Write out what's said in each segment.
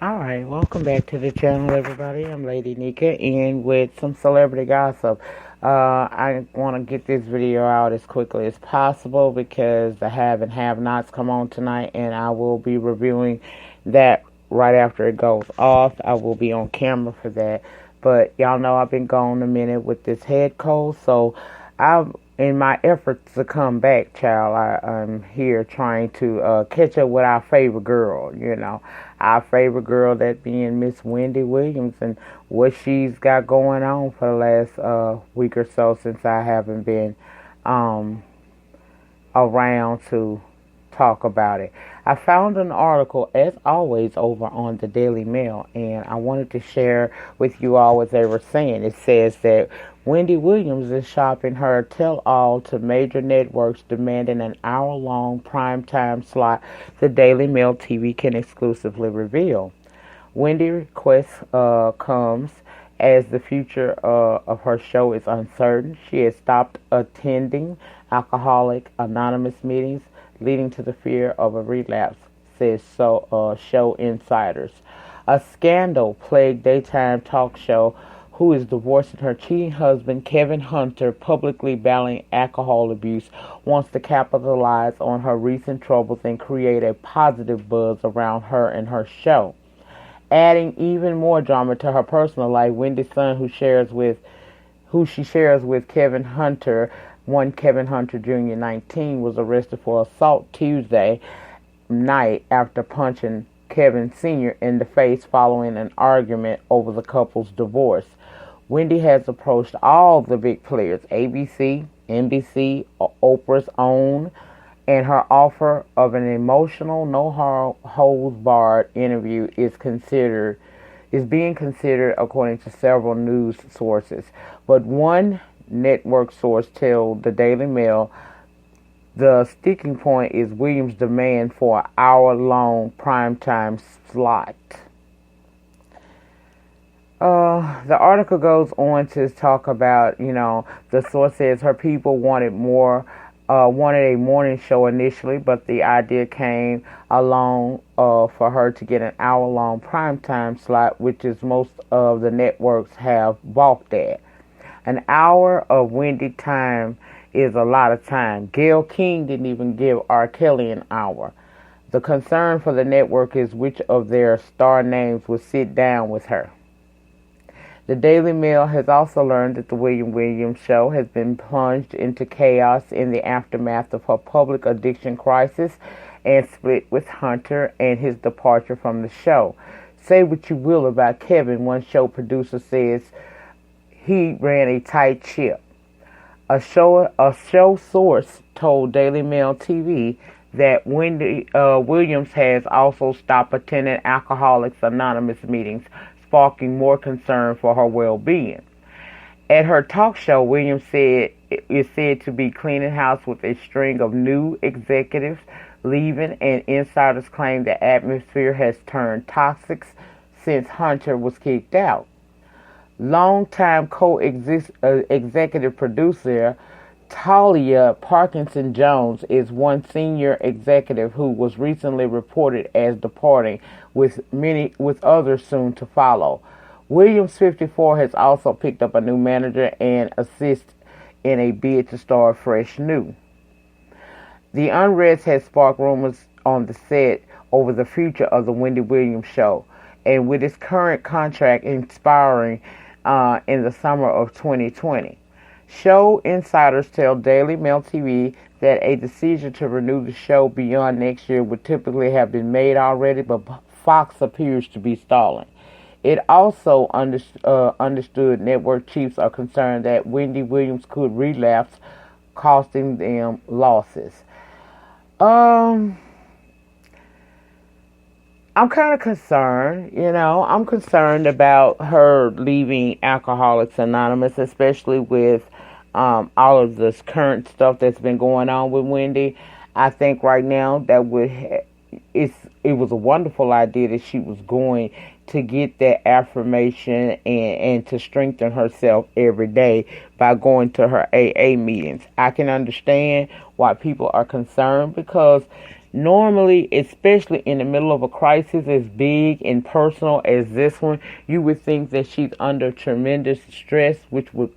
Alright, welcome back to the channel, everybody. I'm Lady Nyca, and with some celebrity gossip. I want to get this video out as quickly as possible because the have and have-nots come on tonight, and I will be reviewing that right after it goes off. I will be on camera for that. But y'all know I've been gone a minute with this head cold, so in my efforts to come back, child, I'm here trying to catch up with our favorite girl, our favorite girl, that being Miss Wendy Williams, and what she's got going on for the last week or so since I haven't been around to talk about it. I found an article, as always, over on the Daily Mail, and I wanted to share with you all what they were saying. It says that Wendy Williams is shopping her tell-all to major networks, demanding an hour-long primetime slot the Daily Mail TV can exclusively reveal. Wendy's request comes as the future of her show is uncertain. She has stopped attending Alcoholics Anonymous meetings, leading to the fear of a relapse, says show insiders. A scandal-plagued daytime talk show who is divorcing her cheating husband, Kevin Hunter, publicly battling alcohol abuse, wants to capitalize on her recent troubles and create a positive buzz around her and her show. Adding even more drama to her personal life, Wendy's son, who she shares with Kevin Hunter, one Kevin Hunter Jr., 19, was arrested for assault Tuesday night after punching Kevin Sr. in the face following an argument over the couple's divorce. Wendy has approached all the big players, ABC, NBC, Oprah's Own, and her offer of an emotional, no-holds-barred interview is being considered according to several news sources. But one network source told the Daily Mail the sticking point is Williams' demand for an hour-long primetime slot. The article goes on to talk about, the source says her people wanted a morning show initially, but the idea came along for her to get an hour-long primetime slot, which is most of the networks have balked at. An hour of Wendy time is a lot of time. Gayle King didn't even give R. Kelly an hour. The concern for the network is which of their star names will sit down with her. The Daily Mail has also learned that the Williams show has been plunged into chaos in the aftermath of her public addiction crisis and split with Hunter and his departure from the show. Say what you will about Kevin, one show producer says he ran a tight ship. A show source told Daily Mail TV that Wendy Williams has also stopped attending Alcoholics Anonymous meetings, sparking more concern for her well-being. At her talk show, Williams is said to be cleaning house with a string of new executives leaving, and insiders claim the atmosphere has turned toxic since Hunter was kicked out. Longtime co-executive producer Talia Parkinson Jones is one senior executive who was recently reported as departing, with others soon to follow. Williams, 54, has also picked up a new manager and assists in a bid to start fresh new. The unrest has sparked rumors on the set over the future of the Wendy Williams show, and with its current contract expiring in the summer of 2020. Show insiders tell Daily Mail TV that a decision to renew the show beyond next year would typically have been made already, but Fox appears to be stalling. It also understood network chiefs are concerned that Wendy Williams could relapse, costing them losses. I'm kind of concerned, I'm concerned about her leaving Alcoholics Anonymous, especially with all of this current stuff that's been going on with Wendy. I think right now that it was a wonderful idea that she was going to get that affirmation and to strengthen herself every day by going to her AA meetings. I can understand why people are concerned because Normally, especially in the middle of a crisis as big and personal as this one, you would think that she's under tremendous stress, which would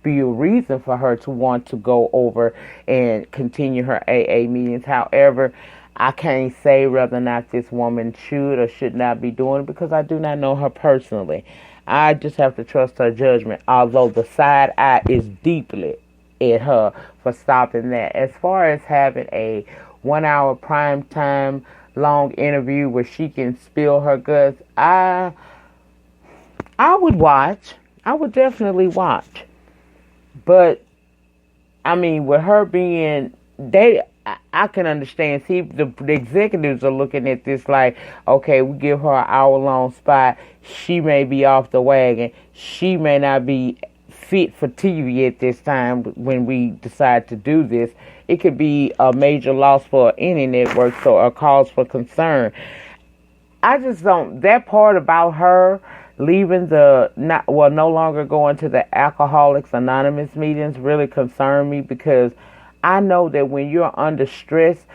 be a reason for her to want to go over and continue her AA meetings. However, I can't say whether or not this woman should or should not be doing it because I do not know her personally. I just have to trust her judgment, although the side eye is deeply at her for stopping that. As far as having a 1 hour prime time long interview where she can spill her guts, I would watch. I would definitely watch. But I mean, with her being I can understand. See, the executives are looking at this like, okay, we give her an hour-long spot. She may be off the wagon. She may not be fit for TV at this time when we decide to do this. It could be a major loss for any network, so a cause for concern. I just don't. That part about her leaving no longer going to the Alcoholics Anonymous meetings really concerned me because I know that when you're under stress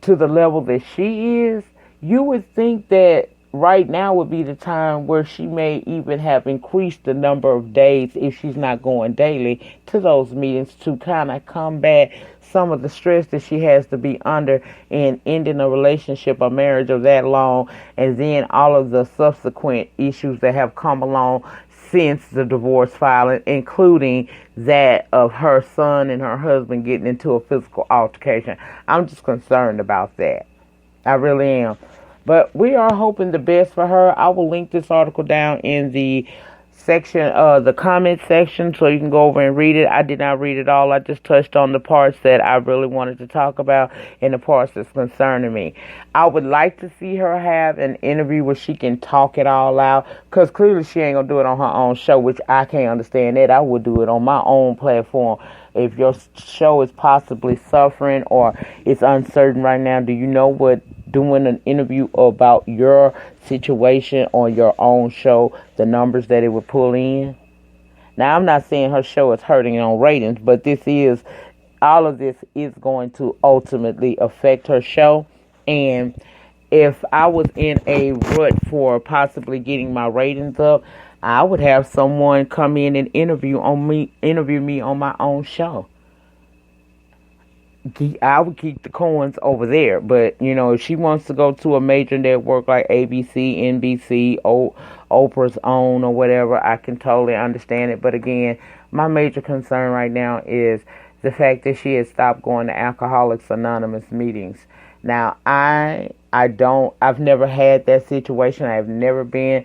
to the level that she is, you would think that right now would be the time where she may even have increased the number of days, if she's not going daily, to those meetings to kind of combat some of the stress that she has to be under in ending a relationship or marriage of that long, and then all of the subsequent issues that have come along since the divorce filing, including that of her son and her husband getting into a physical altercation. I'm just concerned about that. I really am. But we are hoping the best for her. I will link this article down in the section, the comment section, so you can go over and read it. I did not read it all. I just touched on the parts that I really wanted to talk about and the parts that's concerning me. I would like to see her have an interview where she can talk it all out, because clearly she ain't going to do it on her own show, which I can't understand that. I would do it on my own platform. If your show is possibly suffering or it's uncertain right now, do you know what doing an interview about your situation on your own show, the numbers that it would pull in? Now, I'm not saying her show is hurting on ratings, but all of this is going to ultimately affect her show. And if I was in a rut for possibly getting my ratings up, I would have someone come in and interview me on my own show. I would keep the coins over there. But, if she wants to go to a major network like ABC, NBC, Oprah's Own or whatever, I can totally understand it. But again, my major concern right now is the fact that she has stopped going to Alcoholics Anonymous meetings. Now, I've never had that situation. I've never been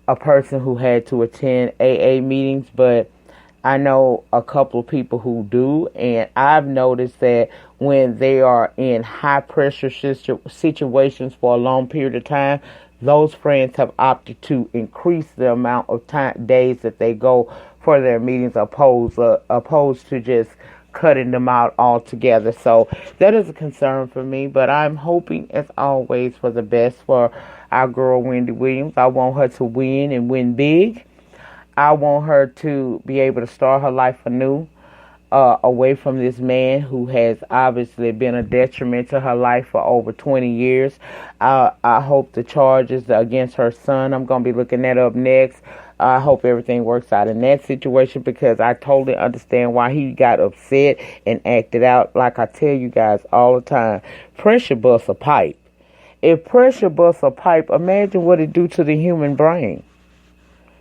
a person who had to attend AA meetings, but I know a couple of people who do, and I've noticed that when they are in high pressure situations for a long period of time, those friends have opted to increase the amount of days that they go for their meetings, opposed to just cutting them out altogether. So that is a concern for me, but I'm hoping, as always, for the best for our girl Wendy Williams. I want her to win and win big. I want her to be able to start her life anew, away from this man who has obviously been a detriment to her life for over 20 years. I hope the charges against her son, I'm going to be looking that up next. I hope everything works out in that situation, because I totally understand why he got upset and acted out. Like I tell you guys all the time, pressure busts a pipe. If pressure busts a pipe, imagine what it do to the human brain.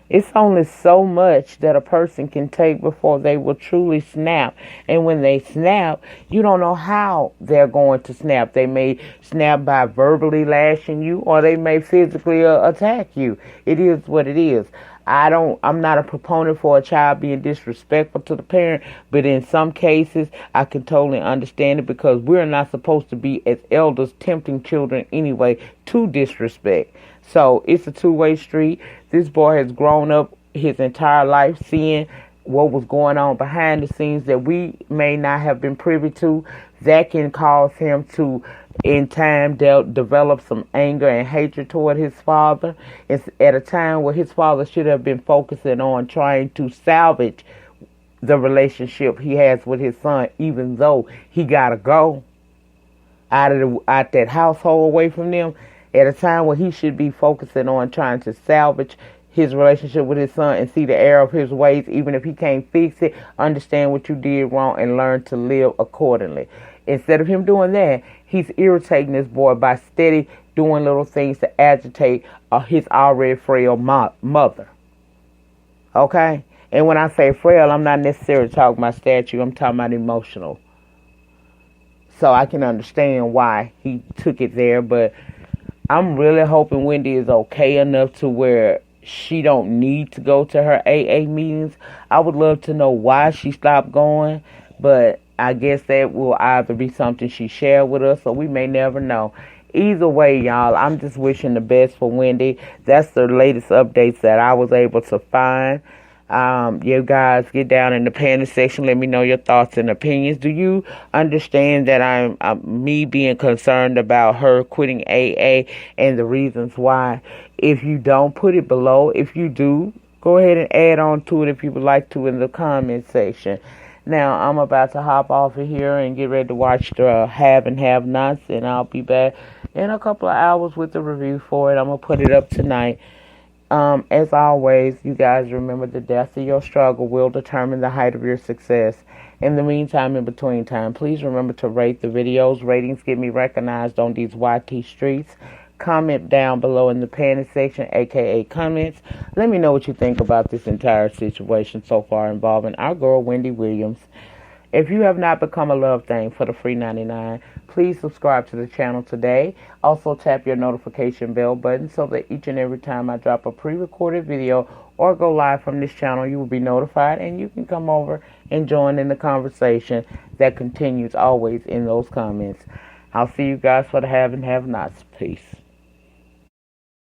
It's only so much that a person can take before they will truly snap. And when they snap, you don't know how they're going to snap. They may snap by verbally lashing you, or they may physically attack you. It is what it is. I'm not a proponent for a child being disrespectful to the parent, but in some cases, I can totally understand it, because we're not supposed to be, as elders, tempting children anyway to disrespect. So it's a two-way street. This boy has grown up his entire life seeing what was going on behind the scenes that we may not have been privy to. That can cause him to, in time, develop some anger and hatred toward his father. It's at a time where his father should have been focusing on trying to salvage the relationship he has with his son, even though he got to go. out that household, away from them, at a time where he should be focusing on trying to salvage his relationship with his son and see the error of his ways. Even if he can't fix it, understand what you did wrong and learn to live accordingly. Instead of him doing that, he's irritating this boy by steady doing little things to agitate his already frail mother. Okay? And when I say frail, I'm not necessarily talking about statue. I'm talking about emotional. So I can understand why he took it there. But I'm really hoping Wendy is okay enough to where she don't need to go to her AA meetings. I would love to know why she stopped going. But I guess that will either be something she shared with us, or we may never know. Either way, y'all, I'm just wishing the best for Wendy. That's the latest updates that I was able to find. You guys get down in the panel section. Let me know your thoughts and opinions. Do you understand that I'm me being concerned about her quitting AA and the reasons why? If you don't, put it below. If you do, go ahead and add on to it if you would like to in the comment section. Now, I'm about to hop off of here and get ready to watch the Have and Have Nots, and I'll be back in a couple of hours with the review for it. I'm going to put it up tonight. As always, you guys remember the depth of your struggle will determine the height of your success. In the meantime, in between time, please remember to rate the videos. Ratings get me recognized on these YT streets. Comment down below in the panic section, aka comments. Let me know what you think about this entire situation so far involving our girl Wendy Williams. If you have not become a love thing for the free 99, please subscribe to the channel today. Also tap your notification bell button so that each and every time I drop a pre-recorded video or go live from this channel, you will be notified and you can come over and join in the conversation that continues always in those comments. I'll see you guys for the Have and Have Nots. Peace.